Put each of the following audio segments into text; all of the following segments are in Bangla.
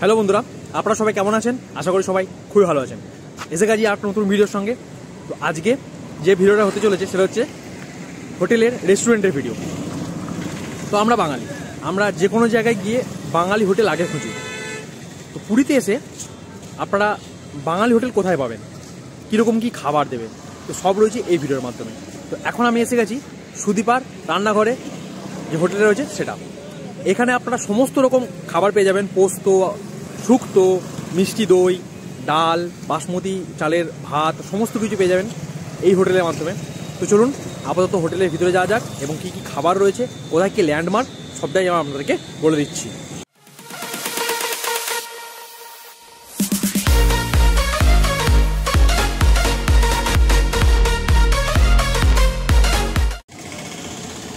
হ্যালো বন্ধুরা, আপনারা সবাই কেমন আছেন? আশা করি সবাই খুবই ভালো আছেন। এসে গেছি আর নতুন ভিডিওর সঙ্গে। তো আজকে যে ভিডিওটা হতে চলেছে সেটা হচ্ছে হোটেলের রেস্টুরেন্টের ভিডিও। তো আমরা বাঙালি, আমরা যে কোনো জায়গায় গিয়ে বাঙালি হোটেল আগে খুঁজি। তো পুরীতে এসে আপনারা বাঙালি হোটেল কোথায় পাবেন, কীরকম কী খাবার দেবে, তো সব রয়েছে এই ভিডিওর মাধ্যমে। তো এখন আমি এসে গেছি সুদীপার রান্নাঘরে, যে হোটেলে রয়েছে সেটা। এখানে আপনারা সমস্ত রকম খাবার পেয়ে যাবেন, পোস্ত, শুক্তো, মিষ্টি দই, ডাল, বাসমতি চালের ভাত, সমস্ত কিছু পেয়ে যাবেন এই হোটেলের মাধ্যমে। তো চলুন আপাতত হোটেলের ভিতরে যাওয়া যাক এবং কী কী খাবার রয়েছে, কোথায় কী ল্যান্ডমার্ক, সবটাই আমি আপনাদেরকে বলে দিচ্ছি।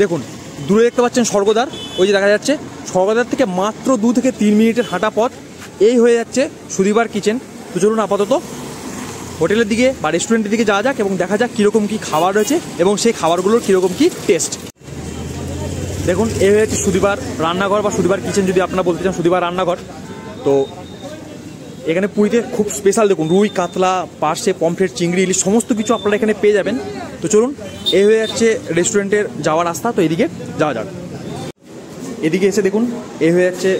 দেখুন দূরে দেখতে পাচ্ছেন স্বর্গদ্বার, ওই যে দেখা যাচ্ছে। স্বর্গদ্বার থেকে মাত্র 2 থেকে 3 মিনিটের হাঁটা পথ এই হয়ে যাচ্ছে সুদীপার কিচেন। তো চলুন আপাতত হোটেলের দিকে বা রেস্টুরেন্টের দিকে যাওয়া যাক এবং দেখা যাক কীরকম কী খাবার রয়েছে এবং সেই খাবারগুলোর কীরকম কী টেস্ট। দেখুন এই হয়ে যাচ্ছে সুদীপার রান্নাঘর বা সুদীপার কিচেন যদি আপনারা বলতে চান, সুদীপার রান্নাঘর। তো এখানে পুরীতে খুব স্পেশাল দেখুন রুই, কাতলা, পার্শে, পমফ্রেট, চিংড়ি, ইলিশ সমস্ত কিছু আপনারা এখানে পেয়ে যাবেন। তো চলুন এই হয়ে যাচ্ছে রেস্টুরেন্টের যাওয়ার রাস্তা। তো এদিকে যাওয়া যাক। এদিকে এসে দেখুন এই হয়ে যাচ্ছে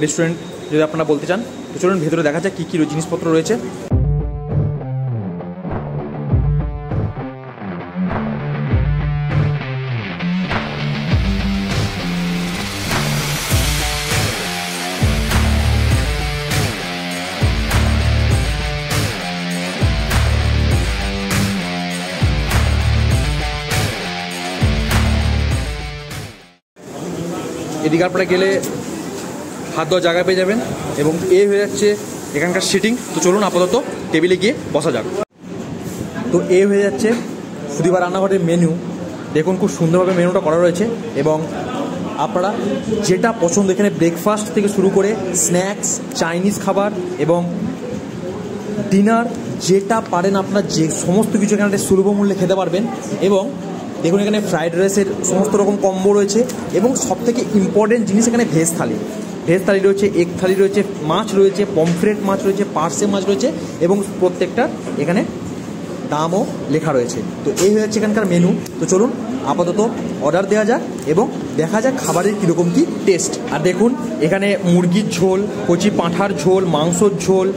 রেস্টুরেন্ট যদি আপনারা বলতে চান। তো চলুন ভেতরে দেখা যাক কী কী জিনিসপত্র রয়েছে। এদিকে আপনারা গেলে হাত ধোয়ার জায়গা পেয়ে যাবেন এবং এ হয়ে যাচ্ছে এখানকার সিটিং। তো চলুন আপাতত টেবিলে গিয়ে বসা যাক। তো এ হয়ে যাচ্ছে সুদীপার রান্নাঘরের মেনু। দেখুন খুব সুন্দরভাবে মেনুটা করা রয়েছে এবং আপনারা যেটা পছন্দ এখানে ব্রেকফাস্ট থেকে শুরু করে স্ন্যাক্স, চাইনিজ খাবার এবং ডিনার যেটা পারেন আপনার যে সমস্ত কিছু এখানে সুলভ মূল্যে খেতে পারবেন। এবং দেখুন এখানে ফ্রাইড রাইসের সমস্ত রকম কম্বো রয়েছে এবং সবথেকে ইম্পর্টেন্ট জিনিস এখানে ভেজ থালি। ভেজ থালি রয়েছে, এগ থালি রয়েছে, মাছ রয়েছে, পমফ্রেট মাছ রয়েছে, পার্শে মাছ রয়েছে এবং প্রত্যেকটা এখানে দামও লেখা রয়েছে। তো এই হয়ে যাচ্ছে এখানকার মেনু। তো চলুন আপাতত অর্ডার দেওয়া যাক এবং দেখা যাক খাবারের কীরকম কী টেস্ট। আর দেখুন এখানে মুরগির ঝোল, কচি পাঁঠার ঝোল, মাংসর ঝোল,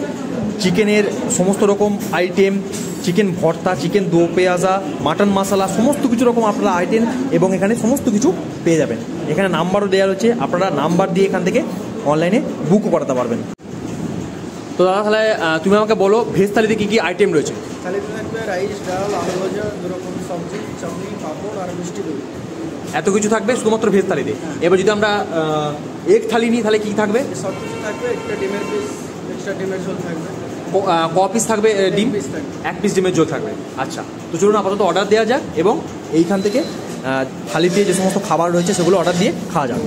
চিকেনের সমস্ত রকম আইটেম, চিকেন ভর্তা, চিকেন দো পেঁয়াজা, মাটন মশলা, সমস্ত কিছু রকম আপনারা আইটেম এবং এখানে সমস্ত কিছু পেয়ে যাবেন। এখানে নাম্বারও দেওয়া রয়েছে, আপনারা নাম্বার দিয়ে এখান থেকে অনলাইনে বুকও করাতে পারবেন। তো দাদা তাহলে তুমি আমাকে বলো ভেজ থালিতে কী কী আইটেম রয়েছে? থালিতে থাকবে রাইস, ডাল, আলু ভাজা, 2 রকম সবজি, চাটনি, পাঁপড় আর মিষ্টি দই। এত কিছু থাকবে শুধুমাত্র ভেজ থালিতে। এবার যদি আমরা এগ থালি নিই তাহলে কী থাকবে? সব কিছু থাকবে, একটা ডিমের পিস, এক্সট্রা ডিমের ঝোল থাকবে। ক পিস থাকবে ডিম? 1 পিস ডিমের ঝোল থাকবে। আচ্ছা, তো চলুন আপাতত অর্ডার দেওয়া যাক এবং এইখান থেকে থালি দিয়ে যে সমস্ত খাবার রয়েছে সেগুলো অর্ডার দিয়ে খাওয়া যাক।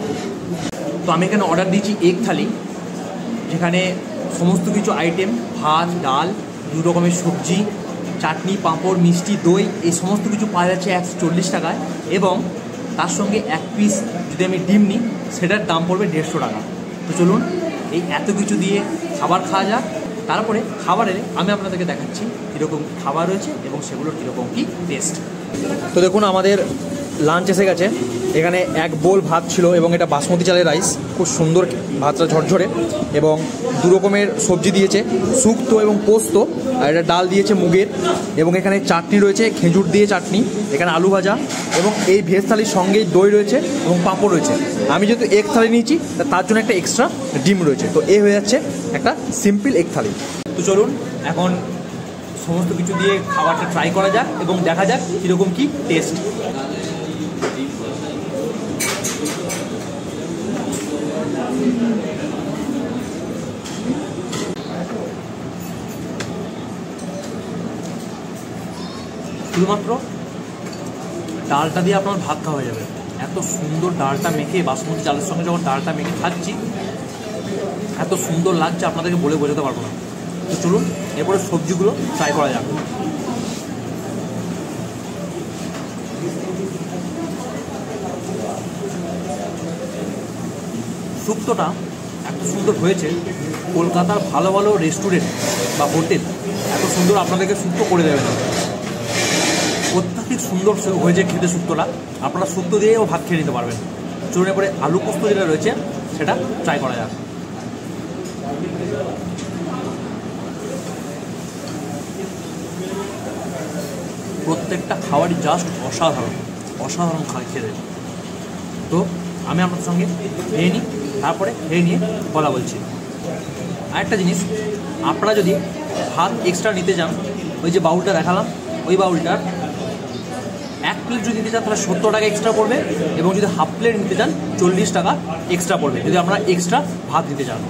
তো আমি এখানে অর্ডার দিয়েছি এগ থালি, যেখানে সমস্ত কিছু আইটেম ভাত, ডাল, 2 রকমের সবজি, চাটনি, পাঁপড়, মিষ্টি দই, এই সমস্ত কিছু পাওয়া যাচ্ছে 140 টাকায় এবং তার সঙ্গে 1 পিস যদি আমি ডিম নিই সেটার দাম পড়বে 150 টাকা। তো চলুন এই এত কিছু দিয়ে খাবার খাওয়া যাক। তারপরে খাবারে আমি আপনাদেরকে দেখাচ্ছি কীরকম খাবার রয়েছে এবং সেগুলোর কীরকম কী টেস্ট। তো দেখুন আমাদের লাঞ্চ এসে গেছে। এখানে 1 বোল ভাত ছিল এবং এটা বাসমতি চালের রাইস, খুব সুন্দর ভাতটা ঝরঝরে এবং 2 রকমের সবজি দিয়েছে, শুক্তো এবং পোস্ত, আর এটা ডাল দিয়েছে মুগের এবং এখানে চাটনি রয়েছে, খেজুর দিয়ে চাটনি, এখানে আলু ভাজা এবং এই ভেজ থালির সঙ্গেই দই রয়েছে এবং পাঁপড় রয়েছে। আমি যেহেতু এগ থালি নিয়েছি তার জন্য একটা এক্সট্রা ডিম রয়েছে। তো এই হয়ে যাচ্ছে একটা সিম্পল এগ থালি। তো চলুন এখন সমস্ত কিছু দিয়ে খাবারটা ট্রাই করা যাক এবং দেখা যাক কীরকম কী টেস্ট। শুধুমাত্র ডালটা দিয়ে আপনার ভাত খাওয়া যাবে। এত সুন্দর ডালটা মেখে, বাসমতি চালের সঙ্গে যখন ডালটা মেখে খাচ্ছি এত সুন্দর লাগছে আপনাদেরকে বলে বোঝাতে পারবো না। তো চলুন এরপরে সবজিগুলো ট্রাই করা যাক। শুক্তোটা এত সুন্দর হয়েছে, কলকাতার ভালো ভালো রেস্টুরেন্ট বা হোটেল এত সুন্দর আপনাদেরকে শুক্তো করে দেবে না। অত্যাধিক সুন্দর হয়েছে খেতে শুক্তোটা, আপনারা শুক্তো দিয়েও ভাত খেয়ে নিতে পারবেন। চলুন এরপরে আলু পোস্ত যেটা রয়েছে সেটা ট্রাই করা যাক। প্রত্যেকটা খাবারই জাস্ট অসাধারণ অসাধারণ খেতে। তো আমি আপনার সঙ্গে খেয়ে নিই, তারপরে খেয়ে নিয়ে বলা বলছি। আরেকটা জিনিস, আপনারা যদি ভাত এক্সট্রা নিতে চান, ওই যে বাউলটা দেখালাম, ওই বাউলটার 1 প্লেট যদি নিতে চান তাহলে 70 টাকা এক্সট্রা পড়বে, এবং যদি হাফ প্লেট নিতে চান 40 টাকা এক্সট্রা পড়বে, যদি আপনারা এক্সট্রা ভাত নিতে চান।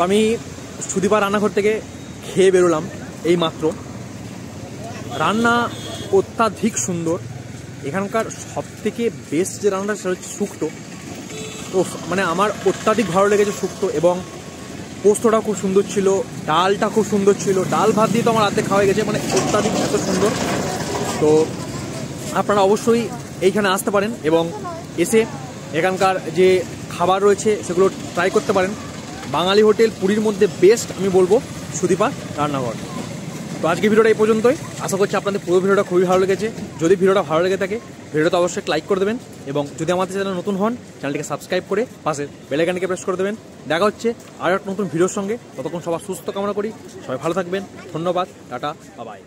তো আমি সুদীপা রান্নাঘর থেকে খেয়ে বেরোলাম এই মাত্র। রান্না অত্যাধিক সুন্দর। এখানকার সবথেকে বেস্ট যে রান্নাটা সেটা হচ্ছে শুক্তো। তো মানে আমার অত্যাধিক ভালো লেগেছে শুক্তো, এবং পোস্তটা খুব সুন্দর ছিল, ডালটা খুব সুন্দর ছিল। ডাল ভাত দিয়ে তো আমার রাতে খাওয়া গেছে, মানে অত্যাধিক এত সুন্দর। তো আপনারা অবশ্যই এইখানে আসতে পারেন এবং এসে এখানকার যে খাবার রয়েছে সেগুলো ট্রাই করতে পারেন। বাঙালি হোটেল পুরীর মধ্যে বেস্ট আমি বলবো সুদীপা রান্নাঘর। তো আজকে ভিডিওটা এই পর্যন্তই। আশা করছি আপনাদের পুরো ভিডিওটা খুবই ভালো লেগেছে। যদি ভিডিওটা ভালো লেগে থাকে ভিডিওটা অবশ্যই লাইক করে দেবেন, এবং যদি আমাদের চ্যানেল নতুন হন চ্যানেলটিকে সাবস্ক্রাইব করে পাশে বেল আইকনটিকে প্রেস করে দেবেন। দেখা হচ্ছে আর একটা নতুন ভিডিওর সঙ্গে। ততক্ষণ সবার সুস্থ কামনা করি। সবাই ভালো থাকবেন। ধন্যবাদ। Tata, bye bye.